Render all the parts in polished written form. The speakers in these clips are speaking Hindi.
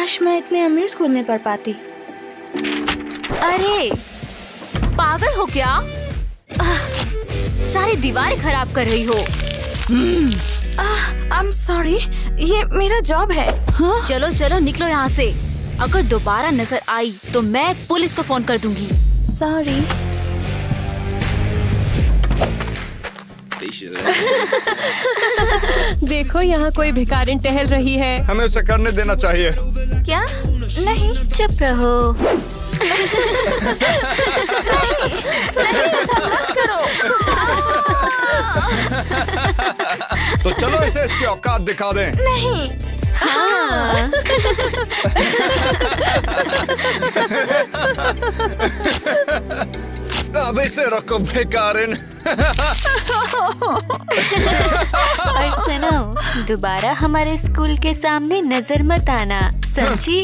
काश मैं इतने अमीर स्कूल में पढ़ पाती। अरे पागल हो क्या? सारी दीवारें खराब कर रही हो। I'm sorry, ये मेरा जॉब है। हाँ? चलो चलो निकलो यहाँ से। अगर दोबारा नजर आई तो मैं पुलिस को फोन कर दूंगी। सॉरी। देखो यहाँ कोई भिखारिन टहल रही है। हमें उसे करने देना चाहिए। क्या? नहीं, चुप रहो। तो चलो इसे इसकी औकात दिखा दें। नहीं। हाँ। अब इसे रखो भिखारिन। और सुनो, दोबारा हमारे स्कूल के सामने नजर मत आना, समझी?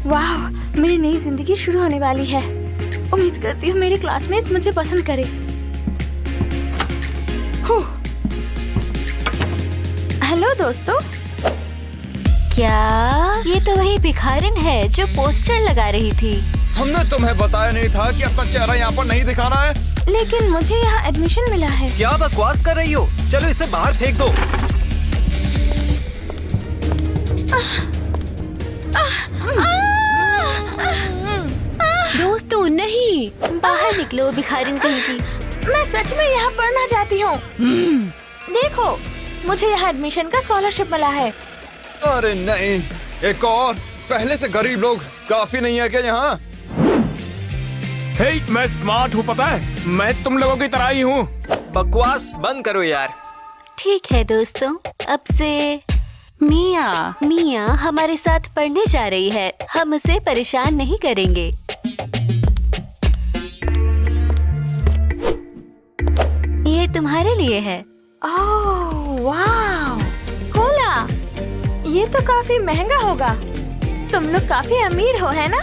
वाह, मेरी नई जिंदगी शुरू होने वाली है। उम्मीद करती हूँ मेरे क्लासमेट्स मुझे पसंद करें। हेलो दोस्तों। क्या ये तो वही भिखारिन है जो पोस्टर लगा रही थी। हमने तुम्हें बताया नहीं था कि अपना चेहरा यहाँ पर नहीं दिखाना है। लेकिन मुझे यहाँ एडमिशन मिला है। क्या बकवास कर रही हो? चलो इसे बाहर फेंक दो। दोस्तों नहीं। बाहर निकलो भिखारिन कहीं की। मैं सच में यहाँ पढ़ना चाहती हूँ। देखो, मुझे यहाँ एडमिशन का स्कॉलरशिप मिला है। अरे नहीं, एक और। पहले से गरीब लोग काफी नहीं है क्या यहाँ? हे, मैं स्मार्ट हूँ पता है। मैं तुम लोगों की तरह ही हूँ। बकवास बंद करो यार। ठीक है दोस्तों, अब से मिया हमारे साथ पढ़ने जा रही है। हम उसे परेशान नहीं करेंगे। ये तुम्हारे लिए है। ओह वाह, कोला। ये तो काफी महंगा होगा। तुम लोग काफी अमीर हो, है ना?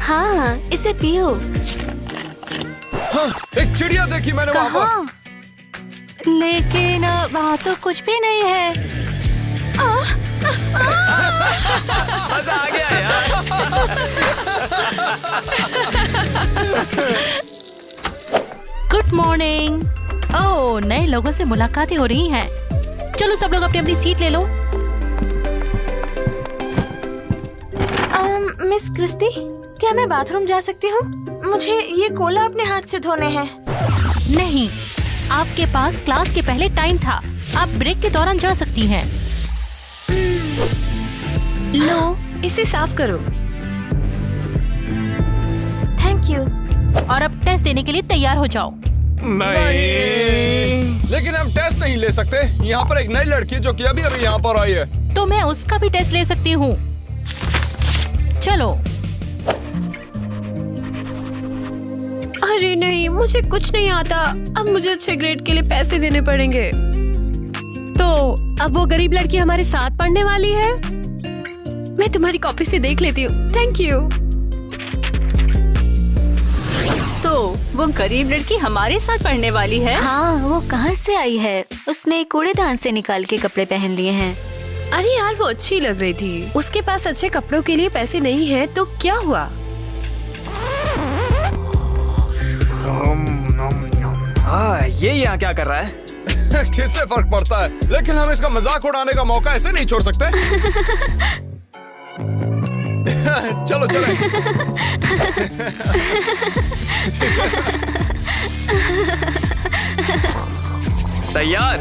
हाँ, इसे पियो। हाँ, एक चिड़िया देखी मैंने वहाँ पर। लेकिन वहाँ तो कुछ भी नहीं है। मजा आ गया यार। Good morning. ओह, नए लोगों से मुलाकातें हो रही हैं। चलो सब लोग अपनी अपनी सीट ले लो। मिस क्रिस्टी, क्या मैं बाथरूम जा सकती हूँ? मुझे ये कोला अपने हाथ से धोने हैं। नहीं, आपके पास क्लास के पहले टाइम था। आप ब्रेक के दौरान जा सकती हैं। लो, इसे साफ करो। Thank you. और अब टेस्ट देने के लिए तैयार हो जाओ। नहीं, लेकिन हम टेस्ट नहीं ले सकते। यहाँ पर एक नई लड़की जो कि अभी अभी यहाँ पर आई है। तो मैं उसका भी टेस्ट ले सकती हूँ। चलो। अरे नहीं, मुझे कुछ नहीं आता। अब मुझे अच्छे ग्रेड के लिए पैसे देने पड़ेंगे। तो अब वो गरीब लड़की हमारे साथ पढ़ने वाली है। मैं तुम्हारी कॉपी से देख लेती हूँ। Thank you. तो वो गरीब लड़की हमारे साथ पढ़ने वाली है। हाँ, वो कहाँ से आई है? उसने कूड़ेदान से निकाल के कपड़े पहन लिए हैं। अरे यार, वो अच्छी लग रही थी। उसके पास अच्छे कपड़ों के लिए पैसे नहीं है तो क्या हुआ? हाँ, ये यहाँ क्या कर रहा है? किससे फर्क पड़ता है, लेकिन हम इसका मजाक उड़ाने का मौका ऐसे नहीं छोड़ सकते। चलो चले। तैयार?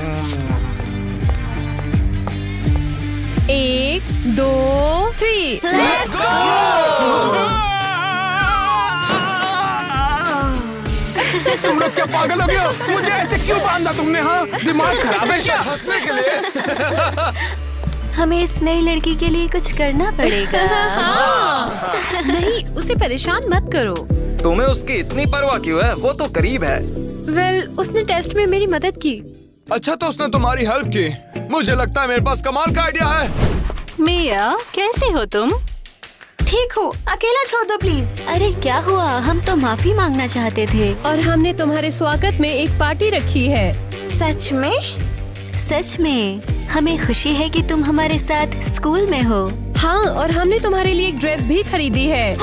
1, 2, 3 Let's तुम लोग क्या पागल हो गए हो? मुझे ऐसे क्यों बांधा तुमने? हाँ, दिमाग खराब है क्या? हंसने के लिए। हमें इस नई लड़की के लिए कुछ करना पड़ेगा। नहीं, उसे परेशान मत करो। तुम्हें उसकी इतनी परवाह क्यों है? वो तो गरीब है। वेल, उसने टेस्ट में मेरी मदद की। अच्छा, तो उसने तुम्हारी हेल्प की। मुझे लगता है मेरे पास कमाल का आइडिया है। मिया, कैसे हो तुम? ठीक हो, अकेला छोड़ दो प्लीज। अरे क्या हुआ? हम तो माफी मांगना चाहते थे। और हमने तुम्हारे स्वागत में एक पार्टी रखी है। सच में? सच में हमें खुशी है कि तुम हमारे साथ स्कूल में हो। हाँ, और हमने तुम्हारे लिए एक ड्रेस भी खरीदी है।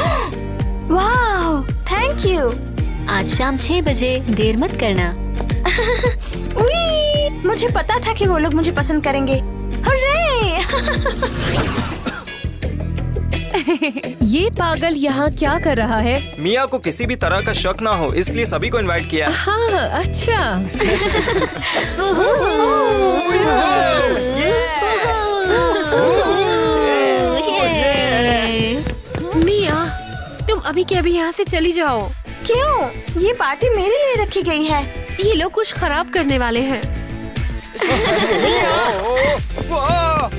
वाह, थैंक यू। आज शाम 6 बजे देर मत करना। उई, मुझे पता था कि वो लोग मुझे पसंद करेंगे। हुर्रे! ये पागल यहाँ क्या कर रहा है? मिया को किसी भी तरह का शक ना हो इसलिए सभी को इनवाइट किया है। हाँ, अच्छा। मिया, तुम अभी के अभी यहाँ से चली जाओ। क्यों? ये पार्टी मेरे लिए रखी गई है। ये लोग कुछ खराब करने वाले हैं। वाह!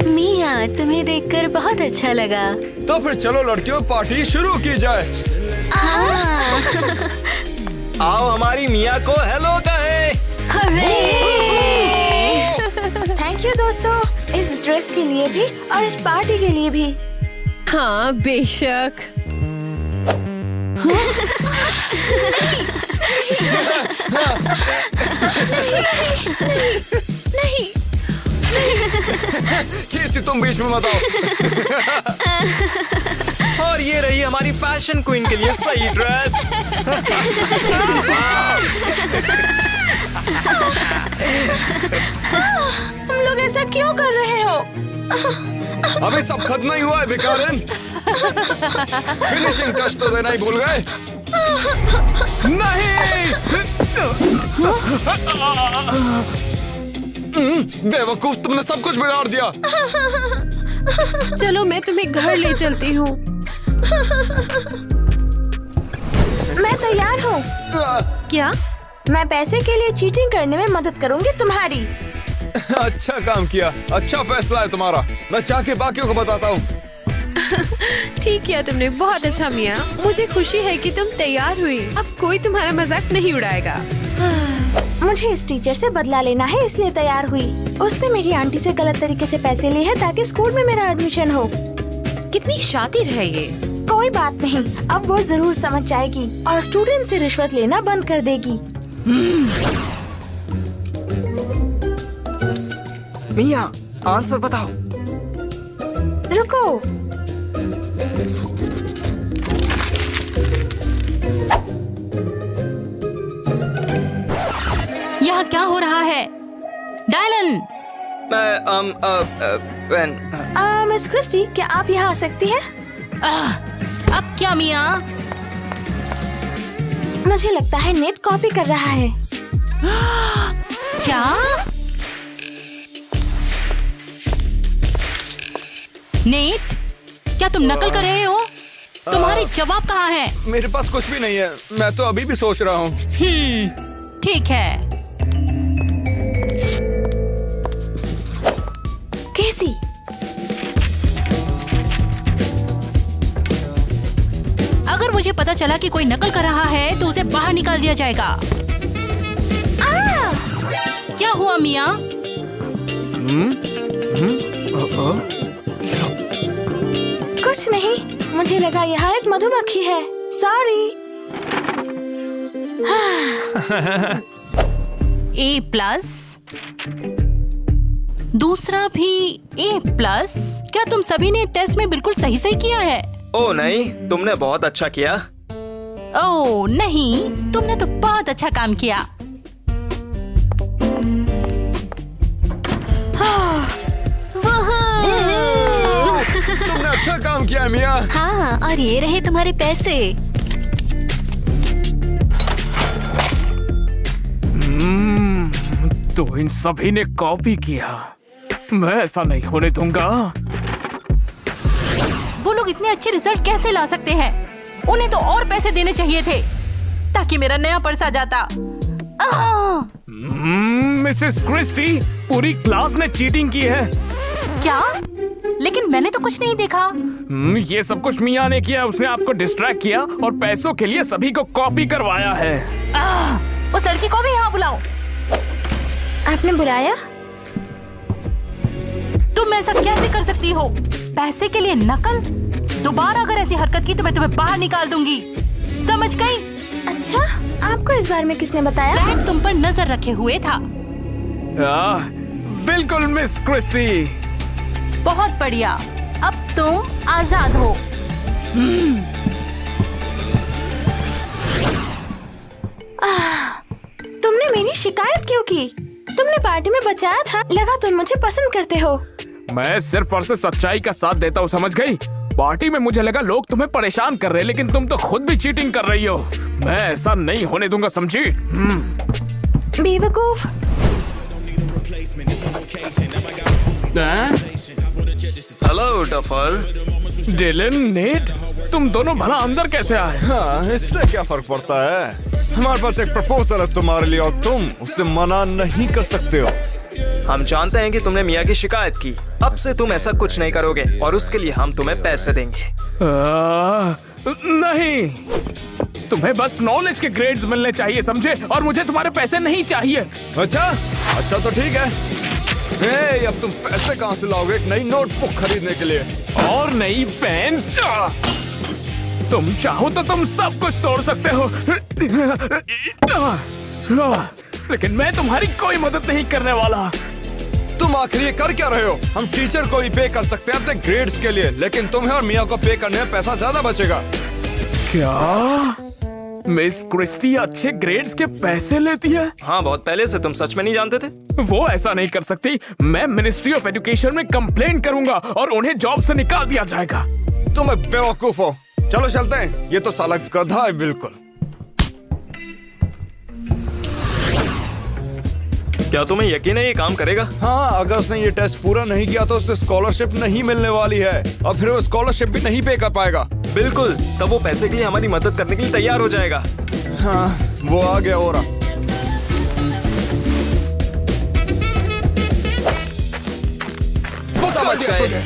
मिया, तुम्हें देखकर बहुत अच्छा लगा। तो फिर चलो लड़कियों, पार्टी शुरू की जाए। हाँ। आओ हमारी मिया को हेलो कहें। थैंक यू दोस्तों, इस ड्रेस के लिए भी और इस पार्टी के लिए भी। हाँ, बेशक। नहीं, किसी तुम बीच में मत आओ। और ये रही हमारी फैशन क्वीन के लिए सही ड्रेस। तुम लोग ऐसा क्यों कर रहे हो? अभी सब खत्म नहीं हुआ है भिखारिन। फिनिशिंग टच तो देना ही भूल गए। बेवकूफ, तुमने सब कुछ बिगाड़ दिया। चलो मैं तुम्हें घर ले चलती हूँ। मैं तैयार हूँ। क्या? मैं पैसे के लिए चीटिंग करने में मदद करूँगी तुम्हारी। अच्छा काम किया, अच्छा फैसला है तुम्हारा। मैं जाके बाकियों को बताता हूँ। ठीक किया तुमने, बहुत अच्छा मिया। मुझे खुशी है कि तुम तैयार हुई। अब कोई तुम्हारा मजाक नहीं उड़ाएगा। मुझे इस टीचर से बदला लेना है, इसलिए तैयार हुई। उसने मेरी आंटी से गलत तरीके से पैसे लिए हैं ताकि स्कूल में मेरा एडमिशन हो। कितनी शातिर है ये। कोई बात नहीं, अब वो जरूर समझ जाएगी और स्टूडेंट से रिश्वत लेना बंद कर देगी। मिया, आंसर बताओ। रुको, यहाँ क्या हो रहा है? डायलन, मिस क्रिस्टी, क्या आप यहाँ आ सकती हैं? अब क्या मिया? मुझे लगता है नेट कॉपी कर रहा है। क्या? नेट, क्या तुम नकल कर रहे हो? तुम्हारे जवाब कहाँ है? मेरे पास कुछ भी नहीं है, मैं तो अभी भी सोच रहा हूँ। ठीक है। कैसी? अगर मुझे पता चला कि कोई नकल कर रहा है तो उसे बाहर निकाल दिया जाएगा। क्या हुआ मिया? कुछ नहीं, मुझे लगा यहाँ एक मधुमक्खी है। सॉरी। A+, दूसरा भी A+। क्या तुम सभी ने टेस्ट में बिल्कुल सही सही किया है? ओ नहीं, तुमने बहुत अच्छा किया। ओह नहीं, तुमने तो बहुत अच्छा काम किया। तुमने अच्छा काम किया मिया। हाँ, और ये रहे तुम्हारे पैसे। तो इन सभी ने कॉपी किया। मैं ऐसा नहीं होने दूंगा। वो लोग इतने अच्छे रिजल्ट कैसे ला सकते हैं? उन्हें तो और पैसे देने चाहिए थे ताकि मेरा नया पर्स आ जाता। मिसेस क्रिस्टी, पूरी क्लास ने चीटिंग की है। क्या? लेकिन मैंने तो कुछ नहीं देखा। ये सब कुछ मिया ने किया। उसने आपको डिस्ट्रैक्ट किया और पैसों के लिए सभी को कॉपी करवाया है। उस लड़की को भी यहाँ बुलाओ। आपने बुलाया? तुम ऐसा कैसे कर सकती हो? पैसे के लिए नकल? दोबारा अगर ऐसी हरकत की तो मैं तुम्हें बाहर निकाल दूंगी। समझ गई? अच्छा, आपको इस बारे में किसने बताया? जैक तुम पर नजर रखे हुए था। बिल्कुल मिस क्रिस्टी। बहुत बढ़िया, अब तुम आजाद हो। तुमने मेरी शिकायत क्यों की? तुमने पार्टी में बचाया था, लगा तुम मुझे पसंद करते हो। मैं सिर्फ और सिर्फ सच्चाई का साथ देता हूँ, समझ गई? पार्टी में मुझे लगा लोग तुम्हें परेशान कर रहे हैं, लेकिन तुम तो खुद भी चीटिंग कर रही हो। मैं ऐसा नहीं होने दूंगा, समझी? बेवकूफ। Hello duffer. डिलन, नेट, तुम दोनों भला अंदर कैसे आए? हाँ, इससे क्या फर्क पड़ता है? हमारे पास एक प्रपोजल है तुम्हारे लिए और तुम उससे मना नहीं कर सकते हो। हम जानते हैं कि तुमने मिया की शिकायत की। अब से तुम ऐसा कुछ नहीं करोगे और उसके लिए हम तुम्हें पैसे देंगे। नहीं, तुम्हें बस नॉलेज के ग्रेड्स मिलने चाहिए, समझे? और मुझे तुम्हारे पैसे नहीं चाहिए। अच्छा तो ठीक है। हे, अब तुम पैसे कहाँ से लाओगे एक नई नोटबुक खरीदने के लिए? और नई पेन्स? तुम चाहो तो तुम सब कुछ तोड़ सकते हो, लेकिन मैं तुम्हारी कोई मदद नहीं करने वाला। तुम आखिर ये कर क्या रहे हो? हम टीचर को भी पे कर सकते हैं अपने ग्रेड्स के लिए, लेकिन तुम्हें और मिया को पे करने में पैसा ज्यादा बचेगा। क्या मिस क्रिस्टी अच्छे ग्रेड्स के पैसे लेती है? हाँ, बहुत पहले से। तुम सच में नहीं जानते थे? वो ऐसा नहीं कर सकती। मैं मिनिस्ट्री ऑफ एजुकेशन में कंप्लेन करूंगा और उन्हें जॉब से निकाल दिया जाएगा। तुम एक बेवकूफ हो। चलो चलते हैं। ये तो साला गधा है बिल्कुल। क्या तुम्हें यकीन है ये काम करेगा? हाँ, अगर उसने ये टेस्ट पूरा नहीं किया तो उसे स्कॉलरशिप नहीं मिलने वाली है और फिर वो स्कॉलरशिप भी नहीं पे कर पाएगा। बिल्कुल, तब वो पैसे के लिए हमारी मदद करने के लिए तैयार हो जाएगा। हाँ, वो आ गया हो रहा। समझ गए।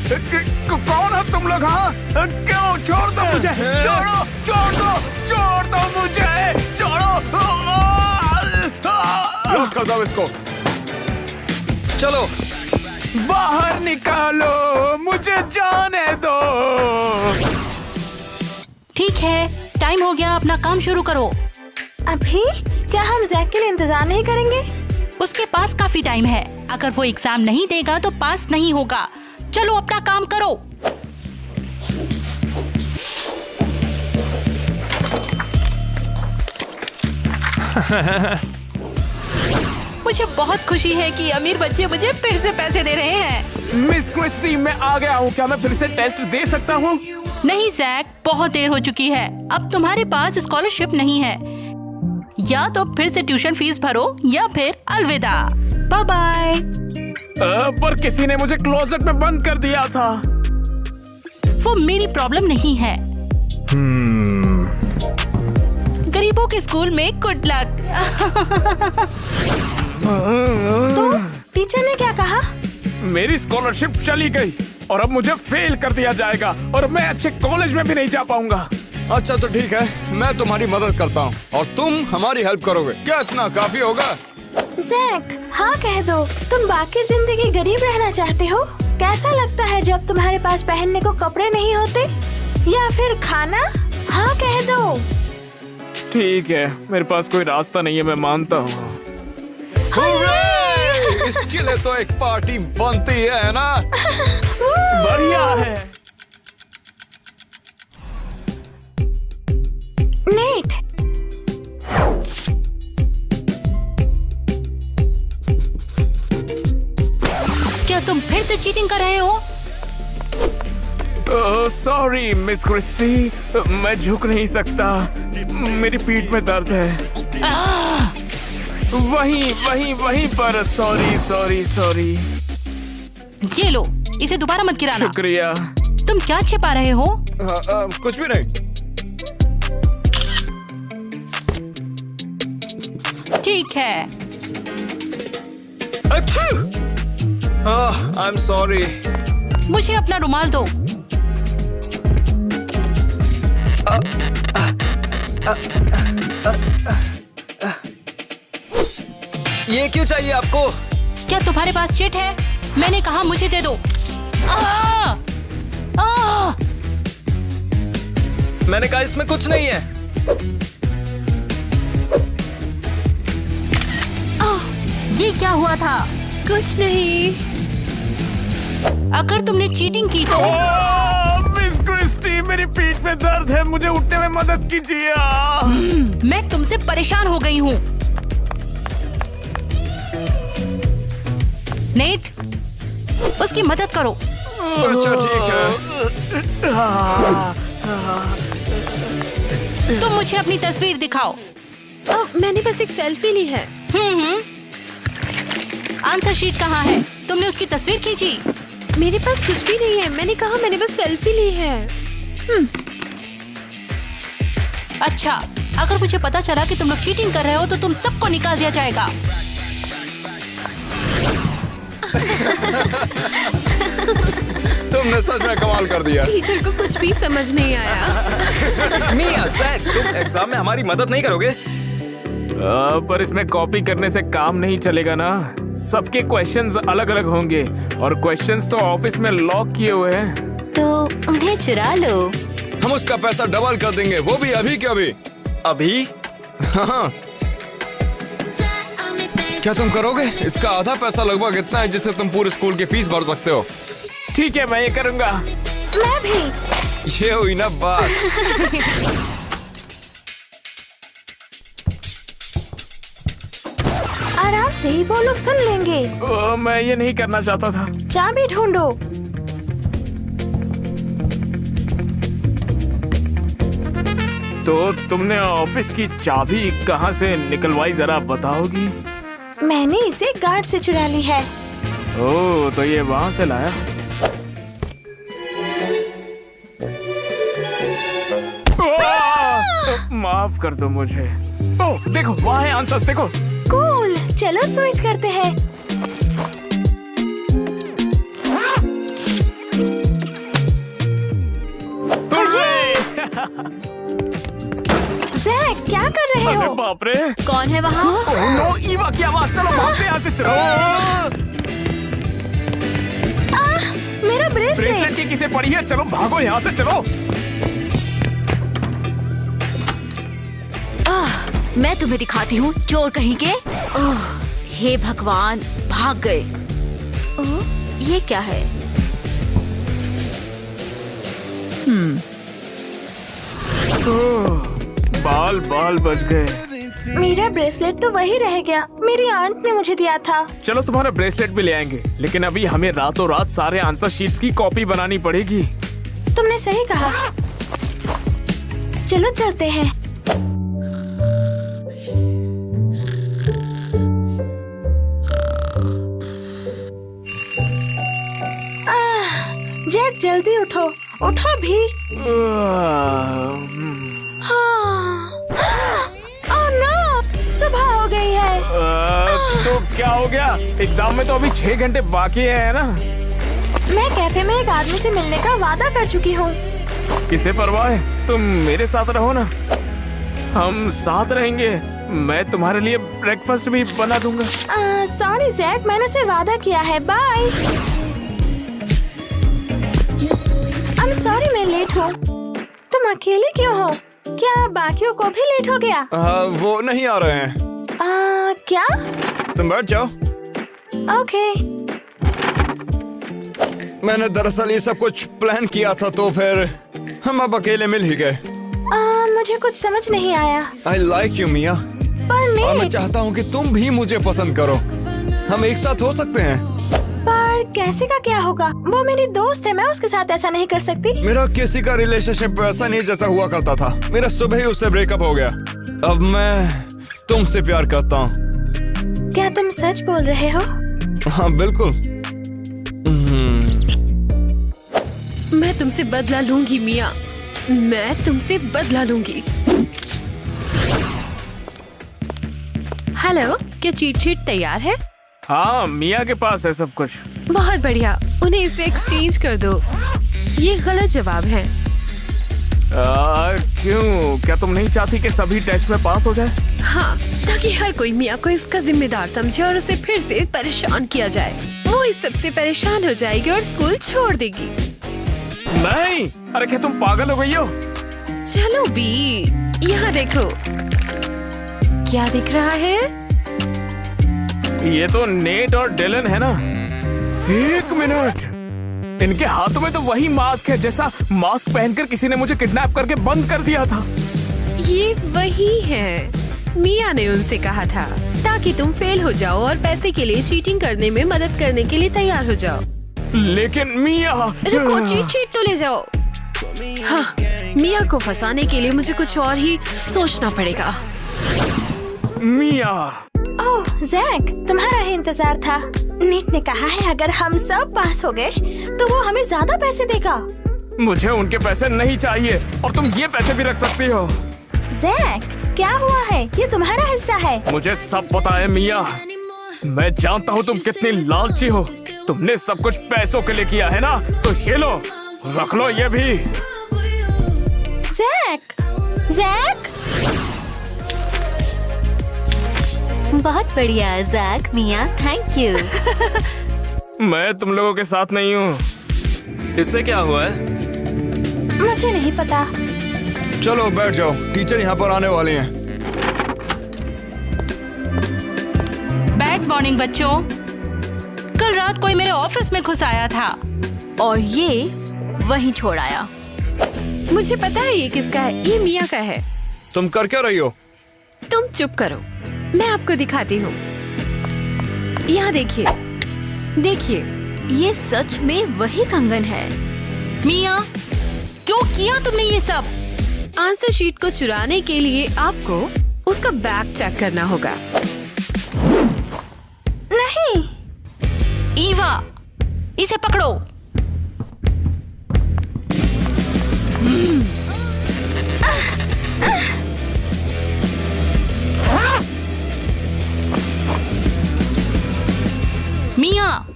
कौन हो तुम लोग? हाँ, क्यों? छोड़ दो मुझे, छोड़ दो मुझे, छोड़ो। लॉक कर दो इसको। चलो बाहर निकालो, मुझे जाने दो। ठीक है, टाइम हो गया, अपना काम शुरू करो। अभी? क्या हम जैक के लिए इंतजार नहीं करेंगे? उसके पास काफी टाइम है। अगर वो एग्जाम नहीं देगा तो पास नहीं होगा। चलो अपना काम करो। मुझे बहुत खुशी है कि अमीर बच्चे मुझे फिर से पैसे दे रहे हैं। मिस क्रिस्टी, मैं आ गया हूँ। क्या मैं फिर से टेस्ट दे सकता हूँ? नहीं जैक, बहुत देर हो चुकी है। अब तुम्हारे पास स्कॉलरशिप नहीं है। या तो फिर से ट्यूशन फीस भरो या फिर अलविदा। Bye bye. पर किसी ने मुझे क्लोजेट में बंद कर दिया था। वो मेरी प्रॉब्लम नहीं है। गरीबों के स्कूल में गुड लक। तो टीचर ने क्या कहा? मेरी स्कॉलरशिप चली गई और अब मुझे फेल कर दिया जाएगा और मैं अच्छे कॉलेज में भी नहीं जा पाऊंगा। अच्छा तो ठीक है, मैं तुम्हारी मदद करता हूँ और तुम हमारी हेल्प करोगे। क्या इतना काफी होगा? जैक, हाँ कह दो। तुम बाकी जिंदगी गरीब रहना चाहते हो? कैसा लगता है जब तुम्हारे पास पहनने को कपड़े नहीं होते या फिर खाना? हाँ कह दो। ठीक है, मेरे पास कोई रास्ता नहीं है, मैं मानता हूँ। इसके लिए तो एक पार्टी बनती है ना? बढ़िया है। नेट, क्या तुम फिर से चीटिंग कर रहे हो? सॉरी मिस क्रिस्टी, मैं झुक नहीं सकता। मेरी पीठ में दर्द है। वहीं पर। सॉरी। ये लो, इसे दोबारा मत गिराना। शुक्रिया। तुम क्या छिपा रहे हो? कुछ भी नहीं। ठीक है। I am sorry. मुझे अपना रुमाल दो। ये क्यों चाहिए आपको? क्या तुम्हारे पास चिट है? मैंने कहा मुझे दे दो। मैंने कहा इसमें कुछ नहीं है। ये क्या हुआ था? कुछ नहीं। अगर तुमने चीटिंग की तो मिस क्रिस्टी, मेरी पीठ में दर्द है, मुझे उठने में मदद कीजिए। मैं तुमसे परेशान हो गई हूँ। नेट, उसकी मदद करो। अच्छा ठीक है। तुम मुझे अपनी तस्वीर दिखाओ। मैंने बस एक सेल्फी ली है। आंसर शीट कहाँ है? तुमने उसकी तस्वीर खींची? मेरे पास कुछ भी नहीं है, मैंने कहा मैंने बस सेल्फी ली है। अच्छा, अगर मुझे पता चला कि तुम लोग चीटिंग कर रहे हो तो तुम सबको निकाल दिया जाएगा। तुमने सच में कमाल कर दिया। टीचर को कुछ भी समझ नहीं आया। मिया, जैक, तुम एग्जाम में हमारी मदद नहीं करोगे? पर इसमें कॉपी करने से काम नहीं चलेगा ना। सबके क्वेश्चंस अलग अलग होंगे और क्वेश्चंस तो ऑफिस में लॉक किए हुए हैं। तो उन्हें चुरा लो। हम उसका पैसा डबल कर देंगे, वो भी अभी के अभी। अभी? हाँ। क्या तुम करोगे? इसका आधा पैसा लगभग इतना है जिससे तुम पूरे स्कूल की फीस भर सकते हो। ठीक है, मैं ये करूँगा। मैं भी। ये हुई ना बात। आराम से ही वो लोग सुन लेंगे। मैं ये नहीं करना चाहता था। चाबी ढूंढो। तो तुमने ऑफिस की चाबी कहाँ से निकलवाई, जरा बताओगी? मैंने इसे गार्ड से चुरा ली है। ओह, तो ये वहाँ से लाया। माफ कर दो मुझे। ओह देखो, वहाँ है आंसर्स, देखो। कूल, चलो स्विच करते हैं। जैक, क्या कर रहे अरे हो? बाप रे। कौन है वहाँ? ओह नो, ईवा की आवाज। चलो भागते यहाँ से, चलो। मेरा ब्रेसलेट। ब्रेसलेट की किसे पड़ी है? चलो भागो यहाँ से, चलो। मैं तुम्हें दिखाती हूँ, चोर कहीं के। ओह, हे भगवान, भाग गए। ये क्या है? बाल बाल बच गए। मेरा ब्रेसलेट तो वही रह गया, मेरी आंट ने मुझे दिया था। चलो तुम्हारा ब्रेसलेट भी ले आएंगे, लेकिन अभी हमें रातों रात सारे आंसर शीट्स की कॉपी बनानी पड़ेगी। तुमने सही कहा। चलो चलते हैं। जैक, जल्दी उठो, उठो भी। ओह नो, सुबह हो गई है। तो क्या हो गया? एग्जाम में तो अभी 6 घंटे बाकी है ना? मैं कैफे में एक आदमी से मिलने का वादा कर चुकी हूँ। किसे परवाह है, तुम मेरे साथ रहो ना। हम साथ रहेंगे, मैं तुम्हारे लिए ब्रेकफास्ट भी बना दूंगा। सॉरी जैक, मैंने उसे वादा किया है। बाय। सॉरी, मैं लेट हूँ। तुम अकेले क्यों हो? क्या बाकियों को भी लेट हो गया? वो नहीं आ रहे हैं। क्या? तुम बैठ जाओ। ओके। मैंने दरअसल ये सब कुछ प्लान किया था, तो फिर हम अब अकेले मिल ही गए। मुझे कुछ समझ नहीं आया। I like you, मिया। पर और मैं नेट, चाहता हूँ कि तुम भी मुझे पसंद करो। हम एक साथ हो सकते हैं। पर कैसे का क्या होगा? वो मेरी दोस्त है, मैं उसके साथ ऐसा नहीं कर सकती। मेरा किसी का रिलेशनशिप वैसा नहीं जैसा हुआ करता था। मेरा सुबह ही उससे ब्रेकअप हो गया। अब मैं तुमसे प्यार करता हूँ। क्या तुम सच बोल रहे हो? हाँ बिल्कुल। मैं तुमसे बदला लूंगी मिया, मैं तुमसे बदला लूंगी। हेलो, क्या चीट शीट तैयार है? हाँ, मिया के पास है सब कुछ। बहुत बढ़िया, उन्हें इसे एक्सचेंज कर दो। ये गलत जवाब है। क्यों? क्या तुम नहीं चाहती कि सभी टेस्ट में पास हो जाए? हाँ, ताकि हर कोई मिया को इसका जिम्मेदार समझे और उसे फिर से परेशान किया जाए। वो इस सबसे परेशान हो जाएगी और स्कूल छोड़ देगी। नहीं, अरे क्या तुम पागल हो गई हो? चलो बी, यहाँ देखो। क्या दिख रहा है? ये तो नेट और डिलन है ना? एक मिनट, इनके हाथों में तो वही मास्क है जैसा मास्क पहनकर किसी ने मुझे किडनैप करके बंद कर दिया था। ये वही है, मिया ने उनसे कहा था ताकि तुम फेल हो जाओ और पैसे के लिए चीटिंग करने में मदद करने के लिए तैयार हो जाओ। लेकिन मिया, रुको, चीट तो ले जाओ। हाँ, मिया को फंसाने के लिए मुझे कुछ और ही सोचना पड़ेगा। मिया, ओह जैक, तुम्हारा ही इंतजार था। नीट ने कहा है अगर हम सब पास हो गए तो वो हमें ज्यादा पैसे देगा। मुझे उनके पैसे नहीं चाहिए और तुम ये पैसे भी रख सकती हो। जैक, क्या हुआ है? ये तुम्हारा हिस्सा है। मुझे सब पता है मिया, मैं जानता हूँ तुम कितनी लालची हो। तुमने सब कुछ पैसों के लिए किया है ना, तो ये लो, रख लो ये भी। जैक, जैक, बहुत बढ़िया जैक, मिया, थैंक यू। मैं तुम लोगों के साथ नहीं हूँ। इससे क्या हुआ है? मुझे नहीं पता। चलो बैठ जाओ, टीचर यहाँ पर आने वाले हैं। बैड मॉर्निंग बच्चों। कल रात कोई मेरे ऑफिस में घुस आया था और ये वहीं छोड़ आया। मुझे पता है ये किसका है, ये मिया का है। तुम कर क्या रही हो? तुम चुप करो, मैं आपको दिखाती हूँ। यहाँ देखिए, देखिए, ये सच में वही कंगन है। मिया, क्यों किया तुमने ये सब? आंसर शीट को चुराने के लिए आपको उसका बैग चेक करना होगा। नहीं। ईवा, इसे पकड़ो। मिया,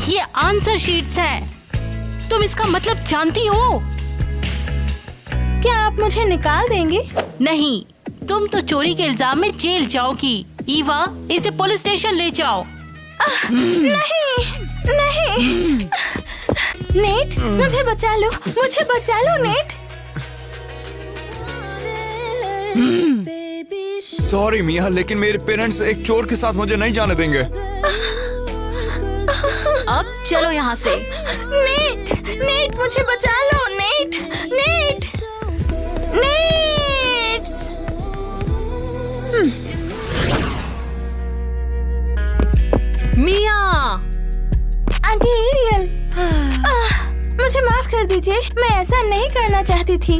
ये आंसर शीट्स हैं। तुम इसका मतलब जानती हो? क्या आप मुझे निकाल देंगे? नहीं, तुम तो चोरी के इल्जाम में जेल जाओगी। ईवा, इसे पुलिस स्टेशन ले जाओ। नहीं, नहीं। नेट, मुझे बचा लो, मुझे बचा लो नेट। सॉरी मिया, लेकिन मेरे पेरेंट्स एक चोर के साथ मुझे नहीं जाने देंगे। अब चलो यहाँ से। नेट, नेट, मुझे बचा लो नेट, नेट, नेट। मिया, आंटी एरियल, मुझे माफ कर दीजिए, मैं ऐसा नहीं करना चाहती थी।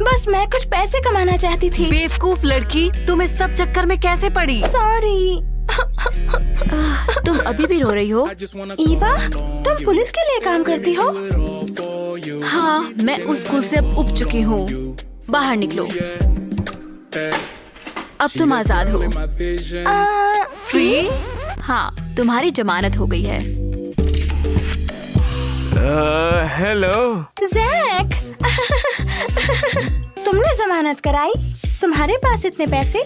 बस मैं कुछ पैसे कमाना चाहती थी। बेवकूफ लड़की, तुम इस सब चक्कर में कैसे पड़ी? सॉरी। तुम अभी भी रो रही हो? ईवा, तुम पुलिस के लिए काम करती हो? हाँ, मैं उस स्कूल से अब उब चुकी हूँ। बाहर निकलो, अब तुम आजाद हो। फ्री? हाँ, तुम्हारी जमानत हो गई है। हेलो जैक, तुमने जमानत कराई? तुम्हारे पास इतने पैसे?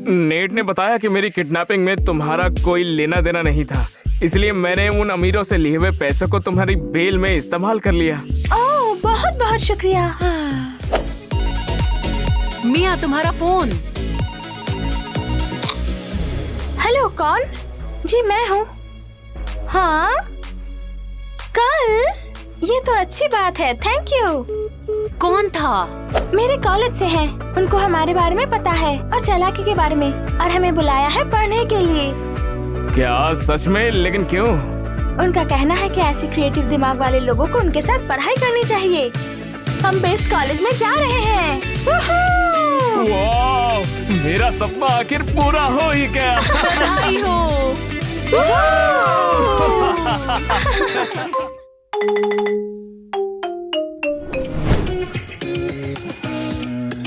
नेट ने बताया कि मेरी किडनैपिंग में तुम्हारा कोई लेना देना नहीं था, इसलिए मैंने उन अमीरों से लिए हुए पैसों को तुम्हारी बेल में इस्तेमाल कर लिया। ओह, बहुत बहुत शुक्रिया। मिया, तुम्हारा फोन। हेलो, कौन? जी मैं हूँ। हाँ, कल? ये तो अच्छी बात है, थैंक यू। कौन था? मेरे कॉलेज से हैं। उनको हमारे बारे में पता है और चालाकी के बारे में, और हमें बुलाया है पढ़ने के लिए। क्या सच में? लेकिन क्यों? उनका कहना है कि ऐसे क्रिएटिव दिमाग वाले लोगों को उनके साथ पढ़ाई करनी चाहिए। हम बेस्ट कॉलेज में जा रहे हैं। वाह, मेरा सपना आखिर पूरा हो ही गया। बधाई हो।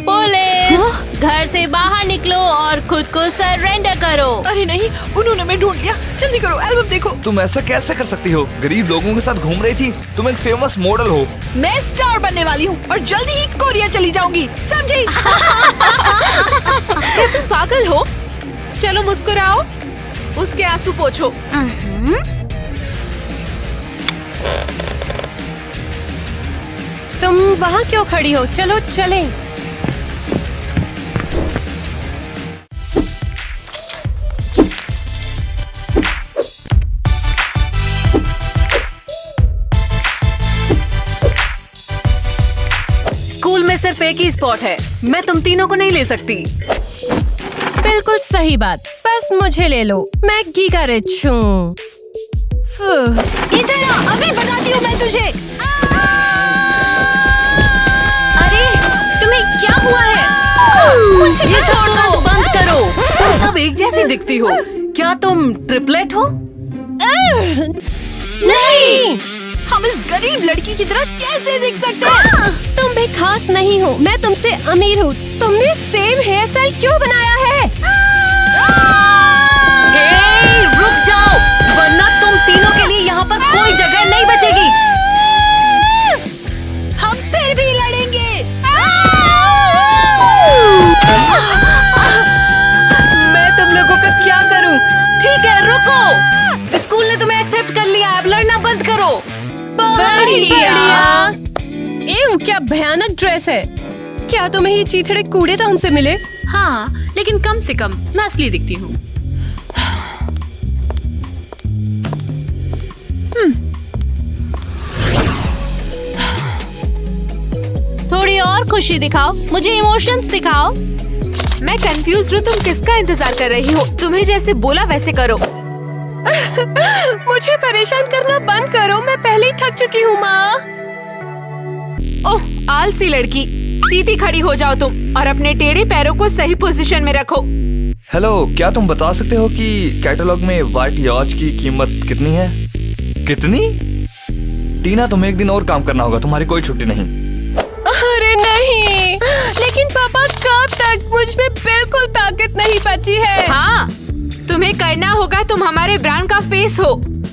पुलिस, घर से बाहर निकलो और खुद को सरेंडर करो। अरे नहीं, उन्होंने मैं ढूंढ लिया। जल्दी करो, एल्बम देखो। तुम ऐसा कैसे कर सकती हो? गरीब लोगों के साथ घूम रही थी। तुम एक फेमस मॉडल हो। मैं स्टार बनने वाली हूँ और जल्दी ही कोरिया चली जाऊंगी, समझी? क्या तुम पागल हो? चलो मुस्कुराओ, उसके आंसू पोंछो। तुम वहाँ क्यों खड़ी हो? चलो चलें। एक ही स्पॉट है, मैं तुम तीनों को नहीं ले सकती। बिल्कुल सही बात, बस मुझे ले लो, मैं गीगा रिच हूँ। इधर आ, अभी बताती हूँ मैं तुझे। अरे तुम्हें क्या हुआ है? मुझे ये सब तुरंत बंद करो। तुम सब एक जैसी दिखती हो। क्या तुम ट्रिपलेट हो? नहीं, हम इस गरीब लड़की की तरह कैसे दिख सकते हैं? तुम भी खास नहीं हो, मैं तुमसे अमीर हूँ। तुमने सेम हेयर स्टाइल क्यों बनाया है? हे, रुक जाओ, वरना तुम तीनों के लिए यहाँ पर कोई जगह नहीं बचेगी। हम फिर भी लड़ेंगे। मैं तुम लोगों का क्या करूँ? ठीक है, रुको। स्कूल ने तुम्हें एक्सेप्ट कर लिया, अब लड़ना बंद करो। बढ़िया। एव, क्या भयानक ड्रेस है। क्या तुम्हें ये चीथड़े कूड़ेदान से मिले? हाँ, लेकिन कम से कम मैं असली दिखती हूँ। थोड़ी और खुशी दिखाओ, मुझे इमोशंस दिखाओ। मैं कंफ्यूज हूँ, तुम किसका इंतजार कर रही हो? तुम्हें जैसे बोला वैसे करो। मुझे परेशान करना बंद करो, मैं पहले ही थक चुकी हूँ माँ। ओह, आलसी लड़की, सीधी खड़ी हो जाओ तुम और अपने टेढ़े पैरों को सही पोजीशन में रखो। हेलो, क्या तुम बता सकते हो कि कैटलॉग में व्हाइट याच की कीमत कितनी है? कितनी? टीना, तुम्हें एक दिन और काम करना होगा, तुम्हारी कोई छुट्टी नहीं। अरे नहीं, लेकिन पापा कब तक? मुझ में बिल्कुल ताकत नहीं बची है। हाँ, तुम्हें करना होगा, तुम हमारे ब्रांड का फेस हो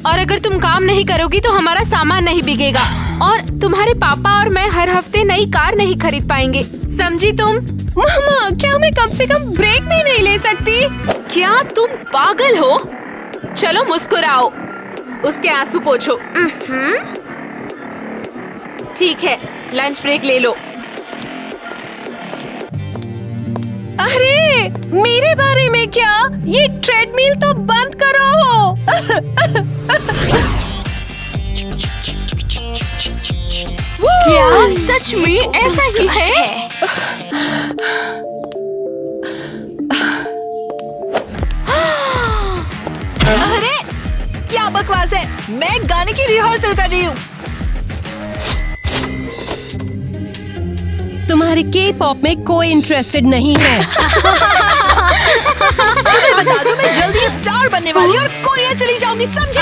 और अगर तुम काम नहीं करोगी तो हमारा सामान नहीं बिकेगा और तुम्हारे पापा और मैं हर हफ्ते नई कार नहीं खरीद पाएंगे, समझी तुम? मामा, क्या मैं कम से कम ब्रेक भी नहीं ले सकती? क्या तुम पागल हो? चलो मुस्कुराओ, उसके आंसू पोंछो। ठीक है, लंच ब्रेक ले लो। अरे, मेरे बारे में क्या? ये ट्रेडमिल तो बंद करो। क्या सच में ऐसा ही है? अरे, क्या बकवास है? मैं गाने की रिहर्सल कर रही हूँ। तुम्हारे के पॉप में कोई इंटरेस्टेड नहीं है। तुम्हें बता दो, मैं जल्दी स्टार बनने वाली और कोरिया चली जाऊंगी, समझी?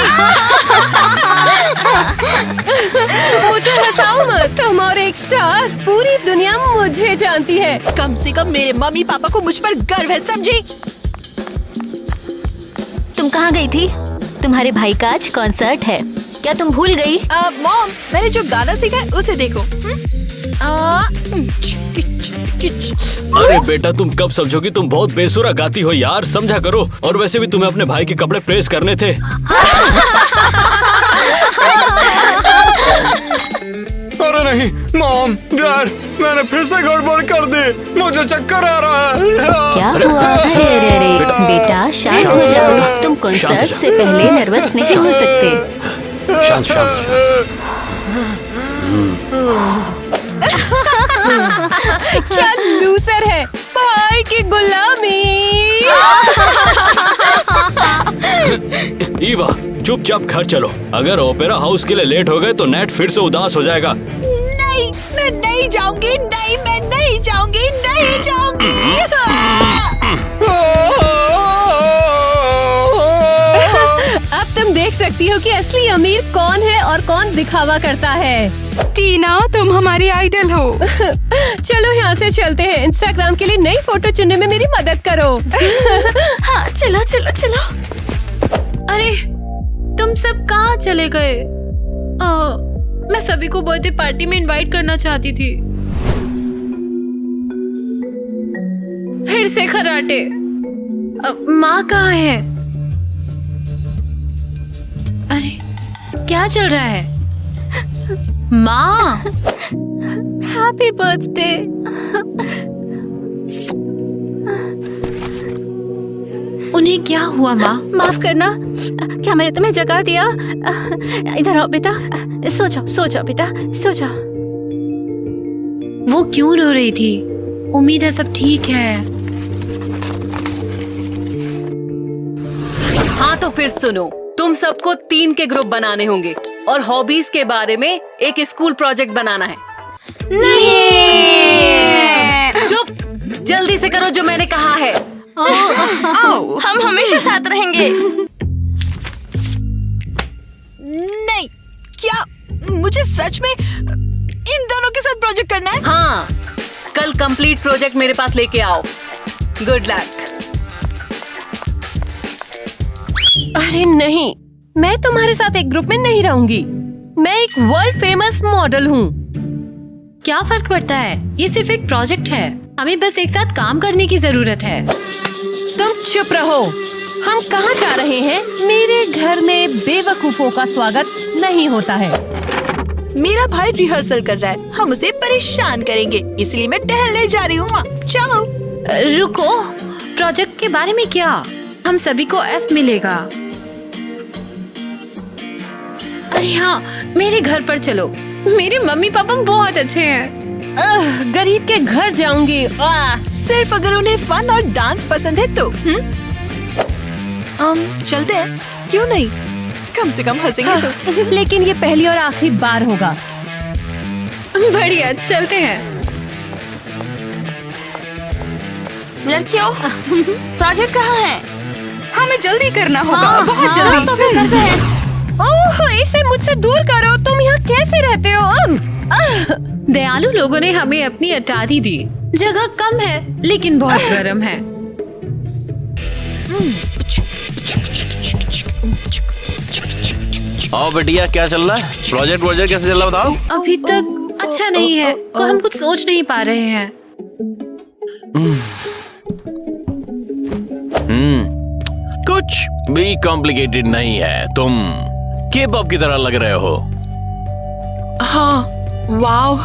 मुझे हंसाओ मत, तुम और एक स्टार, पूरी दुनिया मुझे जानती है। कम से कम मेरे मम्मी पापा को मुझ पर गर्व है, समझी? तुम कहाँ गई थी? तुम्हारे भाई का आज कॉन्सर्ट है, क्या तुम भूल गई? मॉम, मैंने जो गाना सीखा है उसे देखो। अरे बेटा, तुम कब समझोगी? तुम बहुत बेसुरा गाती हो यार, समझा करो। और वैसे भी तुम्हें अपने भाई के कपड़े प्रेस करने थे। अरे नहीं मॉम, डैड, मैंने फिर से गड़बड़ कर दी, मुझे चक्कर आ रहा है। क्या हुआ? अरे अरे अरे बेटा, शांत हो जाओ। तुम कॉन्सर्ट से पहले नर्वस नहीं हो सकते। शांत शांत। क्या लूजर है, भाई की गुलामी। ईवा, चुपचाप घर चलो। अगर ओपेरा हाउस के लिए लेट हो गए तो नेट फिर से उदास हो जाएगा। नहीं, मैं नहीं जाऊंगी, नहीं, मैं नहीं जाऊंगी, नहीं जाऊंगी। अब तुम देख सकती हो कि असली अमीर कौन है और कौन दिखावा करता है। टीना, तुम हमारी आइडल हो। चलो यहाँ से चलते हैं, इंस्टाग्राम के लिए नई फोटो चुनने में मेरी मदद करो। हाँ, चलो चलो चलो। अरे, तुम सब कहाँ चले गए? मैं सभी को बर्थडे पार्टी में इनवाइट करना चाहती थी। फिर से खर्राटे। माँ कहाँ है? अरे, क्या चल रहा है? माँ, हैप्पी बर्थडे। उन्हें क्या हुआ माँ? माफ करना, क्या मैंने तुम्हें जगा दिया? इधर आओ बेटा, सो जाओ बेटा, सो जाओ। वो क्यों रो रही थी? उम्मीद है सब ठीक है। हाँ तो फिर सुनो, तुम सबको 3 के ग्रुप बनाने होंगे और हॉबीज के बारे में एक स्कूल प्रोजेक्ट बनाना है। नहीं! चुप, जल्दी से करो जो मैंने कहा है। हम हमेशा साथ रहेंगे। नहीं, क्या मुझे सच में इन दोनों के साथ प्रोजेक्ट करना है? हाँ, कल कंप्लीट प्रोजेक्ट मेरे पास लेके आओ। Good luck. अरे नहीं, मैं तुम्हारे साथ एक ग्रुप में नहीं रहूंगी। मैं एक वर्ल्ड फेमस मॉडल हूँ। क्या फर्क पड़ता है? ये सिर्फ एक प्रोजेक्ट है। हमें बस एक साथ काम करने की जरूरत है। तुम चुप रहो। हम कहाँ जा रहे हैं? मेरे घर में बेवकूफों का स्वागत नहीं होता है। मेरा भाई रिहर्सल कर रहा है, हम उसे परेशान करेंगे, इसलिए मैं टहलने जा रही हूँ। चलो। रुको, प्रोजेक्ट के बारे में क्या? हम सभी को F मिलेगा। अरे हाँ, मेरे घर पर चलो। मेरे मम्मी पापा बहुत अच्छे हैं। गरीब के घर जाऊंगी। सिर्फ अगर उन्हें फन और डांस पसंद है तो। चलते हैं, क्यों नहीं? कम से कम हंसेंगे तो। लेकिन ये पहली और आखिरी बार होगा। बढ़िया, चलते हैं। लड़कियों, प्रोजेक्ट कहाँ है? हमें जल्दी करना होगा। बहुत जल्दी। तो फिर करते हैं। ओह, इसे मुझसे दूर करो। तुम यहाँ कैसे रहते हो? दयालु लोगों ने हमें अपनी अटारी दी। जगह कम है लेकिन बहुत गर्म है। आओ बेटिया, क्या चल रहा है? प्रोजेक्ट कैसे चल रहा बताओ? अभी तक अच्छा नहीं है, तो हम कुछ सोच नहीं पा रहे हैं। कुछ भी कॉम्प्लिकेटेड नहीं है। तुम के-पॉप की तरह लग रहे हो। हाँ, वाव,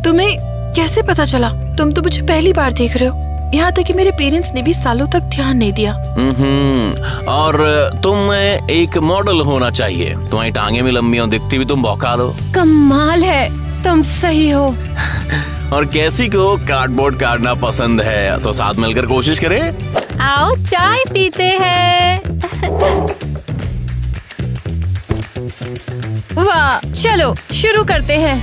तुम्हें कैसे पता चला? तुम तो मुझे पहली बार देख रहे हो। यहाँ तक कि मेरे पेरेंट्स ने भी सालों तक ध्यान नहीं दिया। और तुम एक मॉडल होना चाहिए। तुम्हारी टांगे भी लंबी हो, दिखती भी तुम भौकाल हो। कमाल है, तुम सही हो। और कैसी को कार्डबोर्ड काटना पसंद है, तो साथ मिलकर कोशिश करें। आओ चाय पीते हैं। वाह, चलो शुरू करते हैं।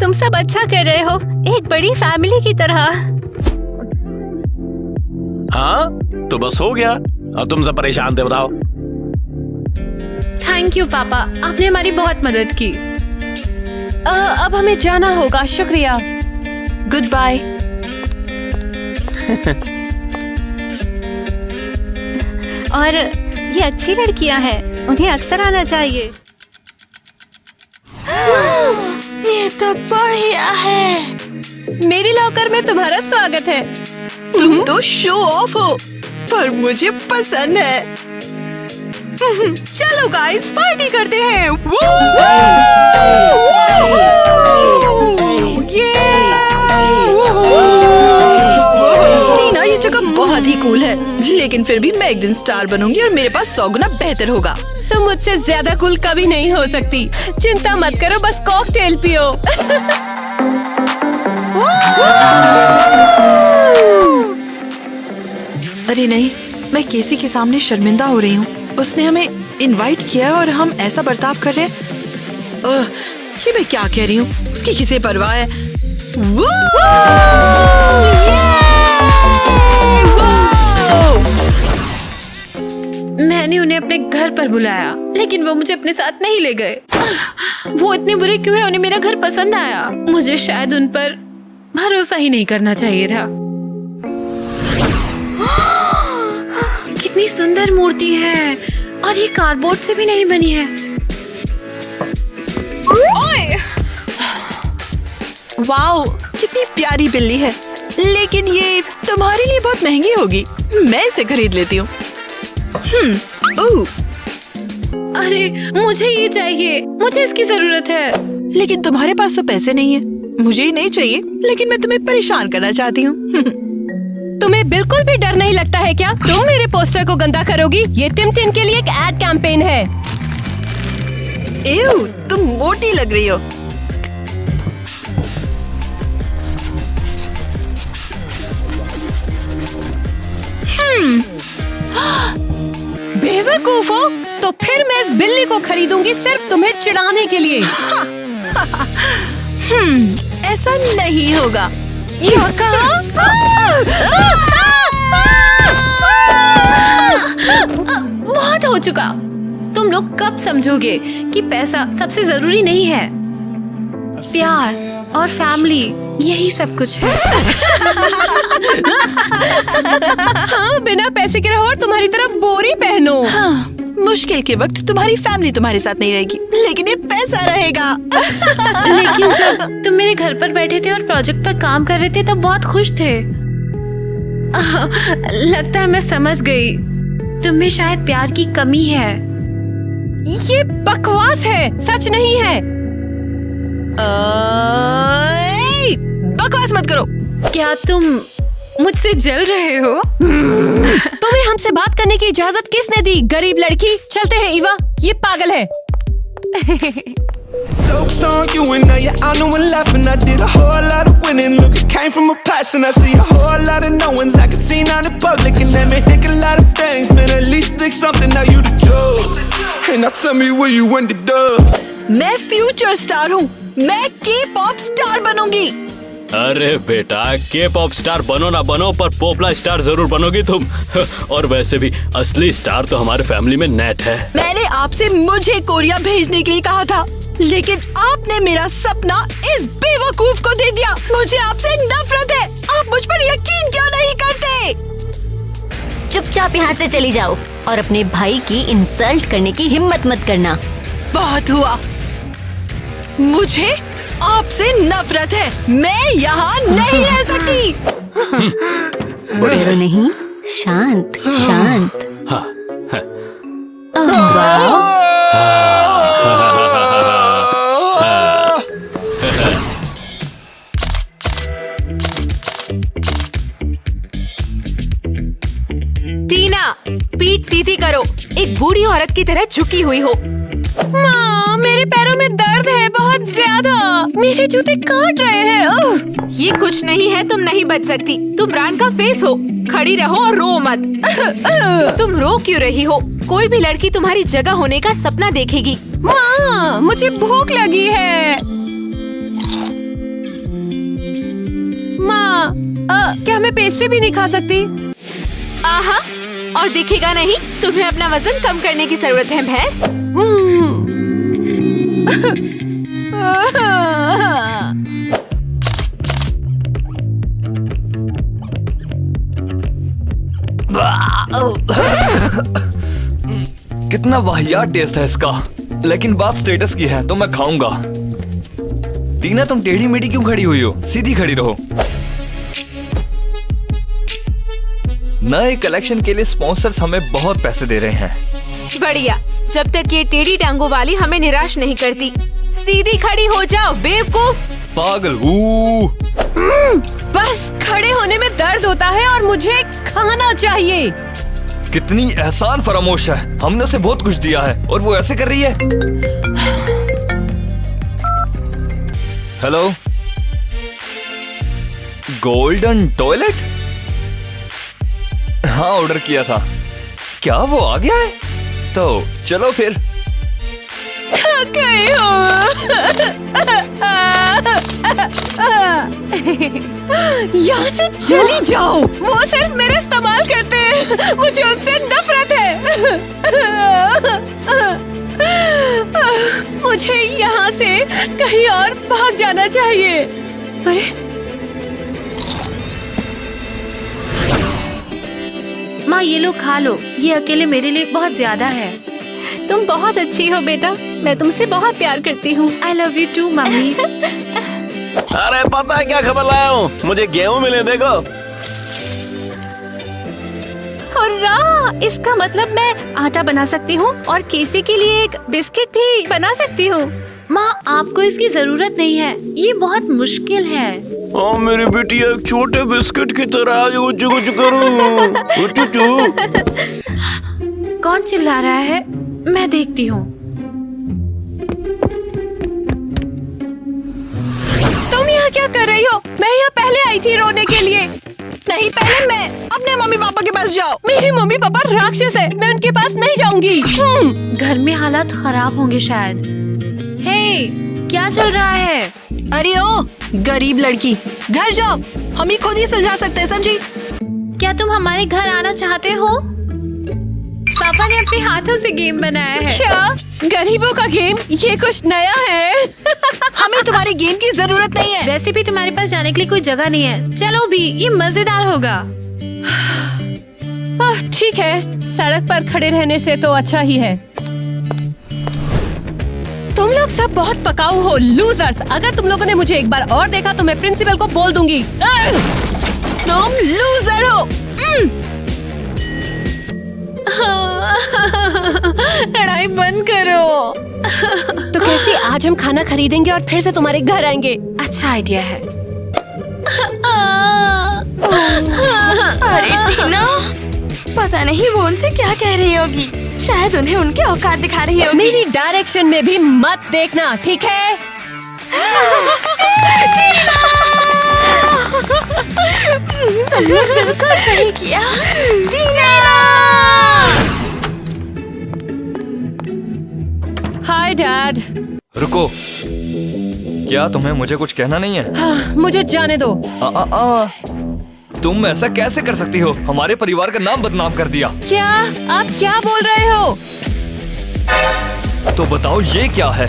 तुम सब अच्छा कर रहे हो, एक बड़ी फैमिली की तरह। हाँ, तो बस हो गया। अब तुम सब परेशान थे, बताओ। थैंक यू पापा, आपने हमारी बहुत मदद की। अब हमें जाना होगा। शुक्रिया। Good bye. और ये अच्छी लड़कियां हैं, उन्हें अक्सर आना चाहिए। ये तो बढ़िया है। मेरी लॉकर में तुम्हारा स्वागत है। तुम तो शो ऑफ हो, पर मुझे पसंद है। चलो गाइस, पार्टी करते हैं। टीना, ये जगह बहुत ही कूल है, लेकिन फिर भी मैं एक दिन स्टार बनूंगी और मेरे पास 100 गुना बेहतर होगा। तुम मुझसे ज्यादा कूल कभी नहीं हो सकती। चिंता मत करो, बस कॉकटेल पियो। अरे नहीं, मैं केसी के सामने शर्मिंदा हो रही हूँ। उसने हमें इनवाइट किया और हम ऐसा बर्ताव कर रहे हैं। ये मैं क्या कह रही हूँ? उसकी किसे परवाह है? मैंने उन्हें अपने घर पर बुलाया, लेकिन वो मुझे अपने साथ नहीं ले गए। वो इतने बुरे क्यों हैं? उन्हें मेरा घर पसंद आया। मुझे शायद उन पर भरोसा ही नहीं करना चाहिए था। कितनी सुंदर मूर्ति है, और ये कार्डबोर्ड से भी नहीं बनी है। ओए! वाओ, कितनी प्यारी बिल्ली है, लेकिन ये तुम्हारे लिए बहुत महंगी होगी। मैं इसे खरीद लेती हूँ। अरे मुझे ये चाहिए, मुझे इसकी जरूरत है। लेकिन तुम्हारे पास तो पैसे नहीं है। मुझे ही नहीं चाहिए, लेकिन मैं तुम्हें परेशान करना चाहती हूँ। तुम्हें बिल्कुल भी डर नहीं लगता है क्या? तुम मेरे पोस्टर को गंदा करोगी? ये टिम टिन के लिए एक एड कैंपेन है। एव, तुम मोटी लग रही हो। बेवकूफ हो, तो फिर मैं इस बिल्ली को खरीदूंगी सिर्फ तुम्हें चिढ़ाने के लिए। ऐसा नहीं होगा। क्या कहा? बहुत हो चुका। तुम लोग कब समझोगे कि पैसा सबसे जरूरी नहीं है? प्यार और फैमिली, यही सब कुछ है। हाँ, बिना पैसे के रहो और तुम्हारी तरफ बोरी पहनो। हाँ, मुश्किल के वक्त तुम्हारी फैमिली तुम्हारे साथ नहीं रहेगी, लेकिन ये पैसा रहेगा। लेकिन जब तुम मेरे घर पर बैठे थे और प्रोजेक्ट पर काम कर रहे थे तब बहुत खुश थे। लगता है मैं समझ गई, तुम में शायद प्यार की कमी है। ये बकवास है, सच नहीं है। बकवास मत करो। क्या तुम मुझसे जल रहे हो? तुम्हें हमसे बात करने की इजाजत किसने दी, गरीब लड़की? चलते हैं ईवा, ये पागल है। Jokes on you and now you're out and laughing. I did a whole lot of winning. Look, it came from a passion. I see a whole lot of no ones I could see out in public, and they may think a lot of things. Man, at least think something. Now you the judge. And now tell me where you ended up. मैं फ्यूचर स्टार हूँ, मैं के-पॉप स्टार बनूंगी। अरे बेटा, के पॉप स्टार बनो ना बनो, पर पोपला स्टार जरूर बनोगी तुम। और वैसे भी असली स्टार तो हमारे फैमिली में नेट है। मैंने आपसे मुझे कोरिया भेजने के लिए कहा था, लेकिन आपने मेरा सपना इस बेवकूफ को दे दिया। मुझे आपसे नफरत है। आप मुझ पर यकीन क्यों नहीं करते? चुपचाप यहाँ से चली जाओ और अपने भाई की इंसल्ट करने की हिम्मत मत करना। बहुत हुआ, मुझे आपसे नफरत है। मैं यहाँ नहीं रह सकती। डरो नहीं, शांत शांत। ओह, वाह। टीना, पीठ सीधी करो। एक बूढ़ी औरत की तरह झुकी हुई हो। माँ, मेरे पैरों में दर्द है बहुत ज्यादा। मेरे जूते काट रहे हैं। ओह! ये कुछ नहीं है, तुम नहीं बच सकती। तुम ब्रांड का फेस हो। खड़ी रहो और रो मत। तुम रो क्यों रही हो? कोई भी लड़की तुम्हारी जगह होने का सपना देखेगी। माँ, मुझे भूख लगी है। माँ, क्या मैं पेस्ट्री भी नहीं खा सकती? आहा, और दिखेगा नहीं। तुम्हें अपना वजन कम करने की जरूरत है भैंस। कितना वाहियात टेस्ट है इसका, लेकिन बात स्टेटस की है तो मैं खाऊंगा। टीना, तुम टेढ़ी मेढ़ी क्यों खड़ी हुई हो? सीधी खड़ी रहो। नए कलेक्शन के लिए स्पॉन्सर्स हमें बहुत पैसे दे रहे हैं। बढ़िया, जब तक ये टेढ़ी टांगों वाली हमें निराश नहीं करती। सीधी खड़ी हो जाओ बेवकूफ। पागल। बस खड़े होने में दर्द होता है और मुझे खाना चाहिए। कितनी एहसान फरामोश है। हमने उसे बहुत कुछ दिया है और वो ऐसे कर रही है। Hello, golden toilet? हाँ, ऑर्डर किया था। क्या वो आ गया है? तो चलो फिर। थक गई हूँ। यहाँ से चली जाओ। वो सिर्फ मेरे इस्तेमाल करते हैं। मुझे उनसे नफरत है। मुझे यहाँ से कहीं और भाग जाना चाहिए। अरे, माँ, ये लो खा लो। ये अकेले मेरे लिए बहुत ज्यादा है। तुम बहुत अच्छी हो बेटा, मैं तुमसे बहुत प्यार करती हूँ। I love you too, mummy. अरे पता है क्या खबर लाया हूँ? मुझे गेहूं मिले, देखो। हुर्रा! इसका मतलब मैं आटा बना सकती हूँ और केसी के लिए एक बिस्किट भी बना सकती हूँ। माँ, आपको इसकी जरूरत नहीं है। ये बहुत मुश्किल है। ओ मेरी बेटी, एक छोटे बिस्किट की तरह कुछ करूँ। कौन चिल्ला रहा है? मैं देखती हूँ। क्या कर रही हो? मैं यहाँ पहले आई थी रोने के लिए। नहीं, पहले मैं। अपने मम्मी पापा के पास जाओ। मेरे मम्मी पापा राक्षस है, मैं उनके पास नहीं जाऊंगी। घर में हालात खराब होंगे शायद। हे, क्या चल रहा है? अरे ओ गरीब लड़की, घर जाओ, हम ही खुद ही सुलझा सकते हैं, समझी? क्या तुम हमारे घर आना चाहते हो? पापा ने अपने हाथों से गेम बनाया है। क्या गरीबों का गेम? ये कुछ नया है। हमें तुम्हारे गेम की जरूरत नहीं है। वैसे भी तुम्हारे पास जाने के लिए कोई जगह नहीं है। चलो भी, ये मजेदार होगा। ठीक है, सड़क पर खड़े रहने से तो अच्छा ही है। तुम लोग सब बहुत पकाऊ हो, लूजर्स। अगर तुम लोगों ने मुझे एक बार और देखा तो मैं प्रिंसिपल को बोल दूंगी। तुम लूजर हो। लड़ाई बंद करो। तो कैसे आज हम खाना खरीदेंगे और फिर से तुम्हारे घर आएंगे? अच्छा आइडिया है। अरे टीना, पता नहीं वो उनसे क्या कह रही होगी। शायद उन्हें उनके औकात दिखा रही होगी। मेरी डायरेक्शन में भी मत देखना, ठीक है? तुमने बिल्कुल सही किया, टीना। Hi dad. रुको, क्या तुम्हें मुझे कुछ कहना नहीं है? मुझे जाने दो। तुम ऐसा कैसे कर सकती हो? हमारे परिवार का नाम बदनाम कर दिया। क्या आप क्या बोल रहे हो? तो बताओ ये क्या है?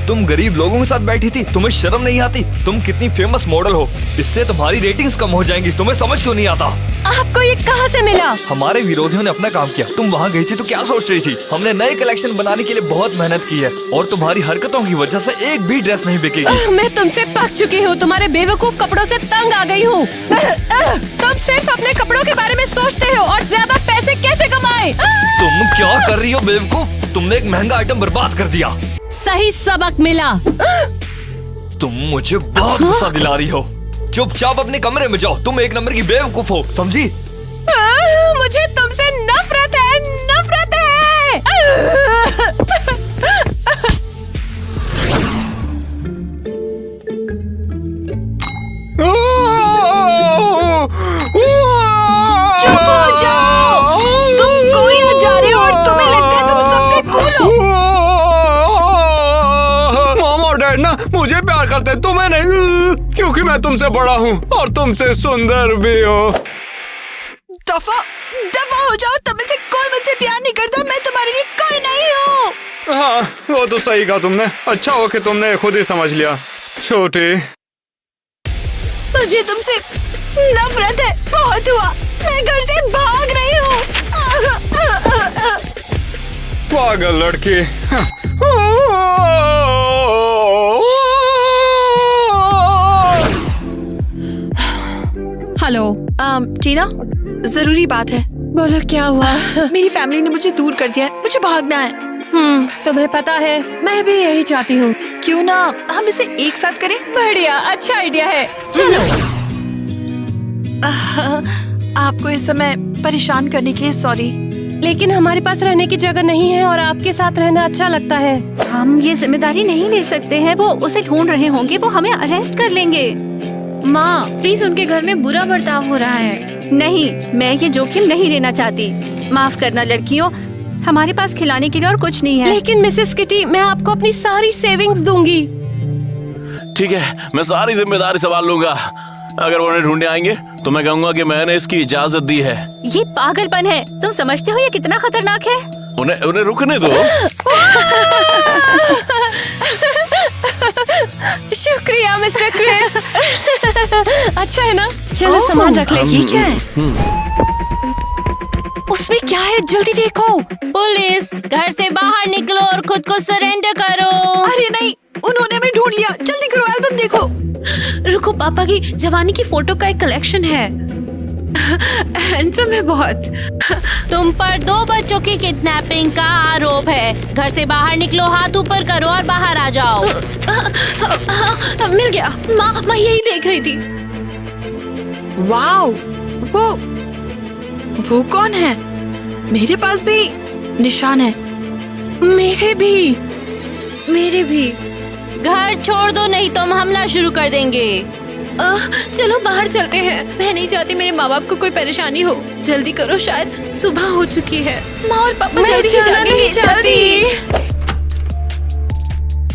तुम गरीब लोगों के साथ बैठी थी, तुम्हें शर्म नहीं आती? तुम कितनी फेमस मॉडल हो, इससे तुम्हारी रेटिंग्स कम हो जाएंगी। तुम्हें समझ क्यों नहीं आता? आपको ये कहाँ से मिला? हमारे विरोधियों ने अपना काम किया। तुम वहाँ गई थी तो क्या सोच रही थी? हमने नए कलेक्शन बनाने के लिए बहुत मेहनत की है और तुम्हारी हरकतों की वजह से एक भी ड्रेस नहीं बिकेगी। मैं तुमसे पक चुकी हूँ। तुम्हारे बेवकूफ कपड़ों से तंग आ गई हूँ। तुम सिर्फ अपने कपड़ों के बारे में सोचते हो और ज्यादा पैसे कैसे कमाए? तुम क्या कर रही हो बेवकूफ? तुमने एक महंगा आइटम बर्बाद कर दिया। सही सबक मिला। तुम मुझे बहुत गुस्सा दिला रही हो। चुपचाप अपने कमरे में जाओ। तुम एक नंबर की बेवकूफ हो, समझी? मुझे तुमसे नफरत है, नफरत है। चुप हो जाओ। तुम कोरिया जा रहे हो और तुम्हें लगता है तुम सबसे कूल हो। मॉम और डैड ना मुझे प्यार करते, तुम्हें नहीं, क्योंकि मैं तुमसे बड़ा हूँ और तुमसे सुंदर भी हो। दफा हो जाओ। तुम्हें से कोई मुझसे प्यार नहीं करता। मैं तुम्हारे लिए कोई नहीं हूँ। हाँ, वो तो सही कहा तुमने। अच्छा हो कि तुमने खुद ही समझ लिया। छोटी, मुझे तुमसे नफरत है। बहुत हुआ। मैं घर से भाग रही हूँ। पागल लड़की। हेलो टीना, जरूरी बात है। बोलो क्या हुआ? मेरी फैमिली ने मुझे दूर कर दिया है। मुझे भागना है। तुम्हें पता है मैं भी यही चाहती हूँ। क्यों ना हम इसे एक साथ करें? बढ़िया, अच्छा आइडिया है। चलो। आपको इस समय परेशान करने के लिए सॉरी, लेकिन हमारे पास रहने की जगह नहीं है और आपके साथ रहना अच्छा लगता है। हम ये जिम्मेदारी नहीं ले सकते हैं। वो उसे ढूंढ रहे होंगे, वो हमें अरेस्ट कर लेंगे। माँ प्लीज, उनके घर में बुरा बर्ताव हो रहा है। नहीं, मैं ये जोखिम नहीं लेना चाहती। माफ करना लड़कियों, हमारे पास खिलाने के लिए और कुछ नहीं है। लेकिन मिसेस किटी, मैं आपको अपनी सारी सेविंग्स दूंगी। ठीक है, मैं सारी जिम्मेदारी संभाल लूंगा। अगर वो उन्हें ढूंढने आएंगे तो मैं कहूंगा कि मैंने इसकी इजाजत दी है। ये पागलपन है। तुम समझते हो ये कितना खतरनाक है? उन्हें रुकने दो। शुक्रिया मिस्टर क्रिस। अच्छा है ना? चलो सामान रख ले। ये क्या है? उसमें क्या है? जल्दी देखो। पुलिस, घर से बाहर निकलो और खुद को सरेंडर करो। अरे नहीं, उन्होंने हमें ढूंढ लिया। जल्दी करो, एल्बम देखो। रुको, पापा की जवानी की फोटो का एक कलेक्शन है। हैंडसम है बहुत। तुम पर 2 बच्चों की किडनैपिंग का आरोप है। घर से बाहर निकलो, हाथ ऊपर करो और बाहर आ जाओ। मिल गया। माँ यही देख रही थी। वाओ, वो कौन है? मेरे पास भी निशान है। मेरे भी। घर छोड़ दो, नहीं तो हम हमला शुरू कर देंगे। चलो बाहर चलते हैं। मैं नहीं चाहती मेरे माँ बाप को कोई परेशानी हो। जल्दी करो, शायद सुबह हो चुकी है। माँ और पापा जल्दी ही जागेंगे। जल्दी,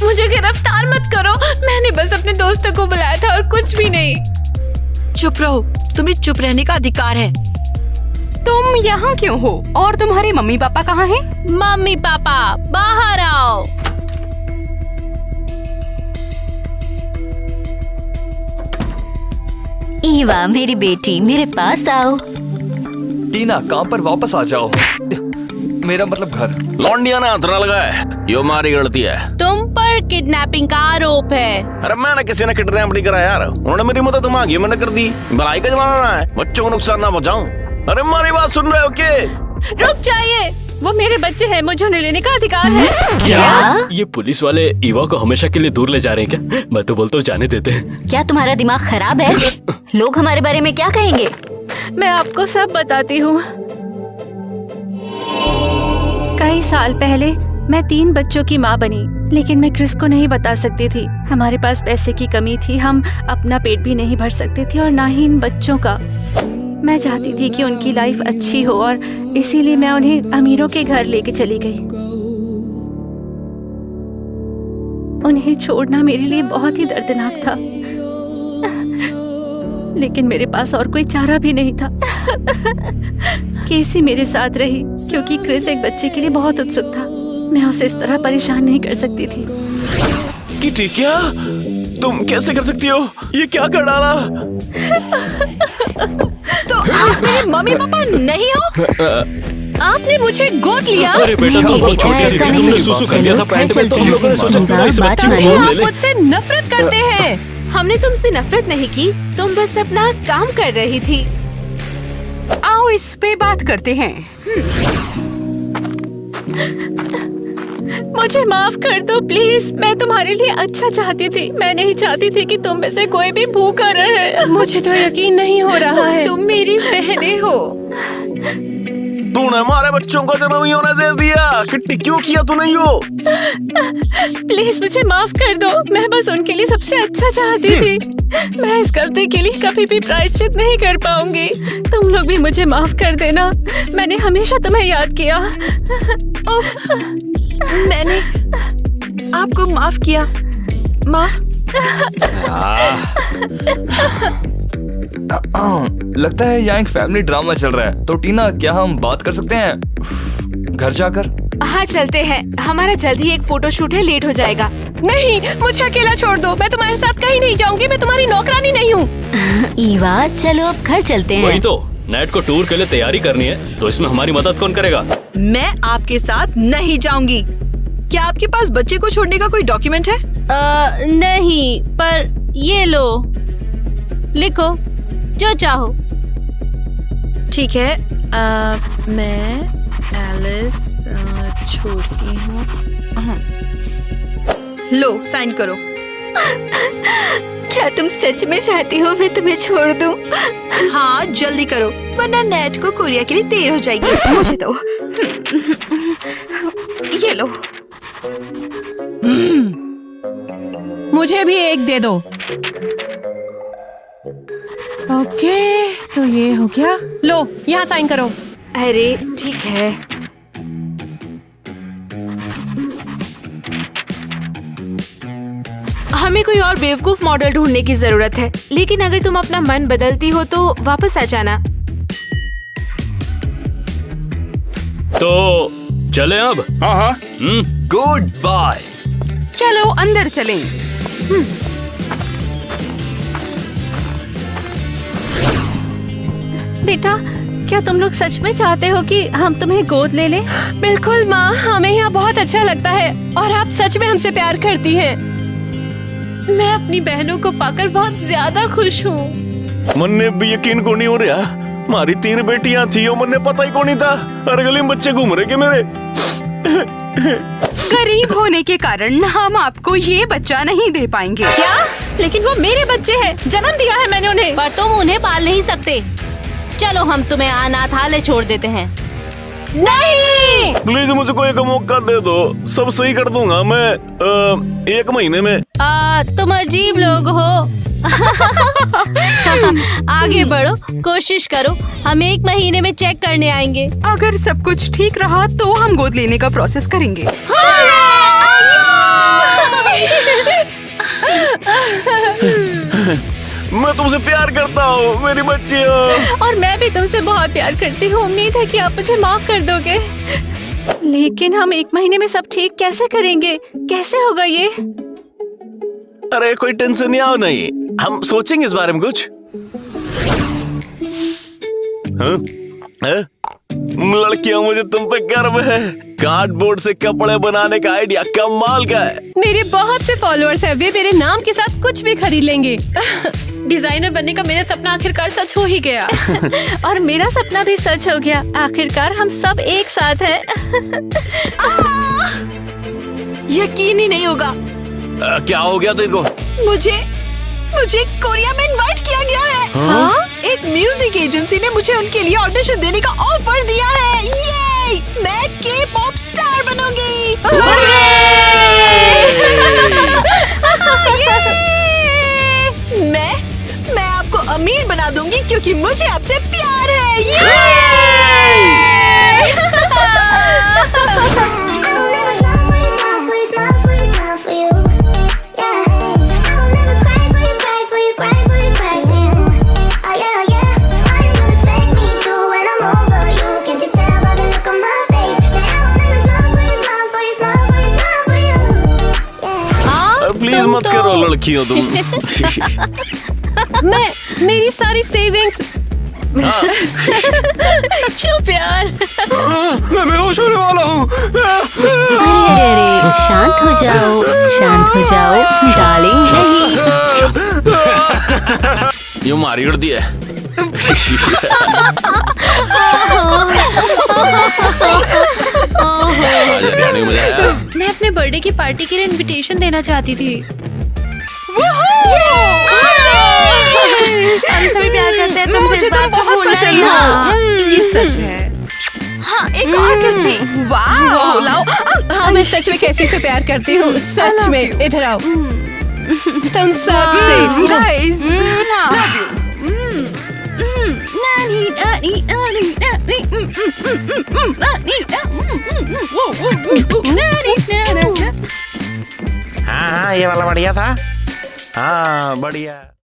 मुझे गिरफ्तार मत करो। मैंने बस अपने दोस्तों को बुलाया था और कुछ भी नहीं। चुप रहो, तुम्हें चुप रहने का अधिकार है। तुम यहाँ क्यों हो और तुम्हारे मम्मी पापा कहाँ हैं? मम्मी पापा बाहर आओ। ईवा मेरी बेटी, मेरे पास आओ। टीना, काम पर वापस आ जाओ। मेरा मतलब घर। लौंडिया ने हाथ ना लगाया, यो हमारी गलती है। तुम पर किडनैपिंग का आरोप है। अरे मैंने किसी ने किडनैप नहीं करा यार, उन्होंने मेरी मदद मांगी, मैंने कर दी। भलाई का जमाना ना है, बच्चों को नुकसान ना पहुंचाऊं। अरे हमारी बात सुन रहे हो के? रुक जाइए, वो मेरे बच्चे हैं, मुझे उन्हें लेने का अधिकार है। क्या? ये पुलिस वाले ईवा को हमेशा के लिए दूर ले जा रहे हैं क्या? मैं तो बोलता हूँ जाने देते हैं। क्या तुम्हारा दिमाग खराब है? लोग हमारे बारे में क्या कहेंगे? मैं आपको सब बताती हूँ। कई साल पहले मैं 3 बच्चों की माँ बनी, लेकिन मैं क्रिस को नहीं बता सकती थी। हमारे पास पैसे की कमी थी, हम अपना पेट भी नहीं भर सकते थे और ना ही इन बच्चों का। मैं चाहती थी कि उनकी लाइफ अच्छी हो और इसीलिए मैं उन्हें अमीरों के घर लेके चली गई। उन्हें छोड़ना मेरे लिए बहुत ही दर्दनाक था, लेकिन मेरे पास और कोई चारा भी नहीं था। केसी मेरे साथ रही क्योंकि क्रिस एक बच्चे के लिए बहुत उत्सुक था। मैं उसे इस तरह परेशान नहीं कर सकती थी। किटी, क्या तुम कैसे कर सकती हो? ये क्या कर डाला? तो आप मेरे मम्मी पापा नहीं हो? आपने मुझे गोद लिया। अरे बेटा, तुम बहुत छोटी सी थी, तुमने सुसु कर दिया था पैंट में, तो हम लोगों ने सोचा क्यों ना इस बच्चे को गोद ले ले। आप मुझसे नफरत करते हैं। हमने तुमसे नफरत नहीं की, तुम बस अपना काम कर रही थी। आओ इस पे बात करते हैं। मुझे माफ कर दो प्लीज, मैं तुम्हारे लिए अच्छा चाहती थी। मैं नहीं चाहती थी कि तुम में से कोई भी भूखा रहे। मुझे तो यकीन नहीं हो रहा है तुम मेरी बहनें हो। तूने हमारे बच्चों को जन्म ही होने दे दिया। किट्टी, क्यों किया तूने यो? प्लीज मुझे माफ कर दो, मैं बस उनके लिए सबसे अच्छा चाहती थी। मैं इस गलती के लिए कभी भी प्रायश्चित नहीं कर पाऊंगी। तुम लोग भी मुझे माफ कर देना, मैंने हमेशा तुम्हें याद किया। मैंने आपको माफ किया, माँ। लगता है यहाँ एक फैमिली ड्रामा चल रहा है। तो टीना, क्या हम बात कर सकते हैं घर जाकर? हाँ चलते हैं, हमारा जल्दी एक फोटो शूट है, लेट हो जाएगा। नहीं, मुझे अकेला छोड़ दो, मैं तुम्हारे साथ कहीं नहीं जाऊंगी। मैं तुम्हारी नौकरानी नहीं हूँ। ईवा चलो अब घर चलते हैं। वही तो, नेट को टूर के लिए तैयारी करनी है, तो इसमें हमारी मदद कौन करेगा? मैं आपके साथ नहीं जाऊंगी। क्या आपके पास बच्चे को छोड़ने का कोई डॉक्यूमेंट है? नहीं, पर ये लो, लिखो जो चाहो। ठीक है, मैं एलिस छोड़ती हूँ। लो साइन करो। क्या तुम सच में चाहती हो मैं तुम्हें छोड़ दूं? हाँ जल्दी करो, वरना नेट को कोरिया के लिए देर हो जाएगी। मुझे दो, ये लो। मुझे भी एक दे दो। ओके, तो ये हो गया। लो यहाँ साइन करो। अरे ठीक है। हमें कोई और बेवकूफ मॉडल ढूंढने की जरूरत है, लेकिन अगर तुम अपना मन बदलती हो तो वापस आ जाना। तो चले अब? हाँ हाँ। Good bye. चलो अंदर चलें। बेटा, क्या तुम लोग सच में चाहते हो कि हम तुम्हें गोद ले लें? बिल्कुल माँ, हमें यहाँ बहुत अच्छा लगता है और आप सच में हमसे प्यार करती हैं। मैं अपनी बहनों को पाकर बहुत ज्यादा खुश हूँ। मन्ने भी यकीन को नहीं हो रहा, हमारी 3 बेटियां थी और मन्ने पता ही को नहीं था। हर गली में बच्चे घूम रहे के मेरे। गरीब होने के कारण हम आपको ये बच्चा नहीं दे पाएंगे। क्या? लेकिन वो मेरे बच्चे हैं, जन्म दिया है मैंने उन्हें। पर तुम उन्हें पाल नहीं सकते। चलो हम तुम्हें अनाथालय छोड़ देते हैं। नहीं! प्लीज मुझे कोई एक मौका दे दो, सब सही कर दूंगा मैं 1 महीने में। तुम अजीब लोग हो। आगे बढ़ो, कोशिश करो। हम 1 महीने में चेक करने आएंगे। अगर सब कुछ ठीक रहा तो हम गोद लेने का प्रोसेस करेंगे। मैं तुमसे प्यार करता हूँ मेरी बच्ची हो। और मैं भी तुमसे बहुत प्यार करती हूँ। उम्मीद है कि आप मुझे माफ कर दोगे। लेकिन हम 1 महीने में सब ठीक कैसे करेंगे? कैसे होगा ये? अरे कोई टेंशन नहीं, आओ नहीं, हम सोचेंगे इस बारे में कुछ। हाँ? हाँ? लड़कियों, मुझे तुम पे गर्व है। कार्डबोर्ड से कपड़े बनाने का आइडिया कमाल का है। मेरे बहुत से फॉलोअर्स हैं, वे मेरे नाम के साथ कुछ भी खरीद लेंगे। डिजाइनर बनने का मेरा सपना आखिरकार सच हो ही गया। और मेरा सपना भी सच हो गया। आखिरकार हम सब एक साथ हैं। यकीन ही नहीं होगा। क्या हो गया तेरे को? मुझे कोरिया में इनवाइट किया गया है। हाँ? एक म्यूजिक एजेंसी ने मुझे उनके लिए ऑडिशन देने का ऑफर दिया है। ये मैं के-पॉप स्टार बनूंगी। मैं आपको अमीर बना दूंगी क्योंकि मुझे आपसे प्यार है। प्लीज मत करो लड़कियों तुम। मेरी सारी सेविंग्स। चुप यार। मैं बेहोश होने वाला हूँ। अरे शांत हो जाओ, शांत हो जाओ डार्लिंग। नहीं, यूं मारी उड़ती है। मैं अपने बर्थडे की पार्टी के लिए इनविटेशन देना चाहती थी। हम सभी प्यार करते हैं तुमसे। मुझे तो बहुत पसंद है। हाँ, ये सच है। हाँ, एक और किस भी। वाह, लाओ। हाँ, मैं सच में कैसी से प्यार करती हूँ। सच में। इधर आओ। तुम सबसे। गाइस, हाँ, ये वाला बढ़िया था। हाँ, बढ़िया।